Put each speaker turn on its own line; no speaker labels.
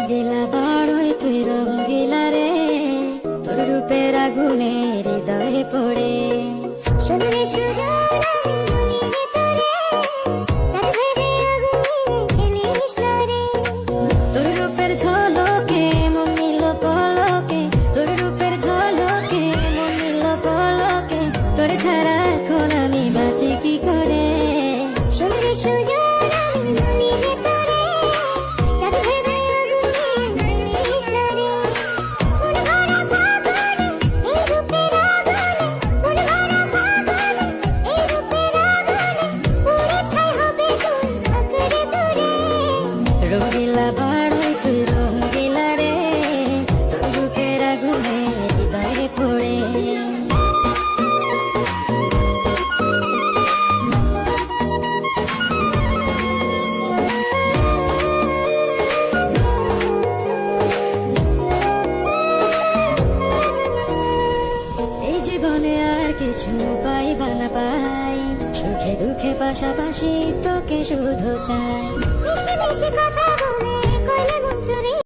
রঙ্গিলা বড়ই তুই রঙ্গিলা রে, তোর রূপের আগুনে হৃদয়ে পড়ে।
শুনলে সুজন আমি বলি যে তোরে, চাঁদ ভেবে আগুনে খেলিস না রে।
তোর রূপের ঝলকে মন নিল পলকে, তোর রূপের ঝলকে মন নিল পলকে, তোর ছাড়া এখন আমি বাঁচি কি করে।
শুনলে সুজন আমি বলি যে তোরে, চাঁদ ভেবে আগুনে খেলিস না রে। মন ভরা ফাগুনে এই রূপের আগুনে, মন ভরা ফাগুনে এই রূপের আগুনে, পুড়ে ছাই হবে তুই আঁকড়ে ধরে।
রঙ্গিলা বড়ই তুই রঙ্গিলা রে, তোর রূপের আগুনে হৃদয়ে পড়ে। এই জীবনে আর কিছু পাইবা না পাই, সুখে দুঃখে পাশাপাশি তোকে শুধু চাই।
মিষ্টি মিষ্টি কথা বলে কইলে মন চুরি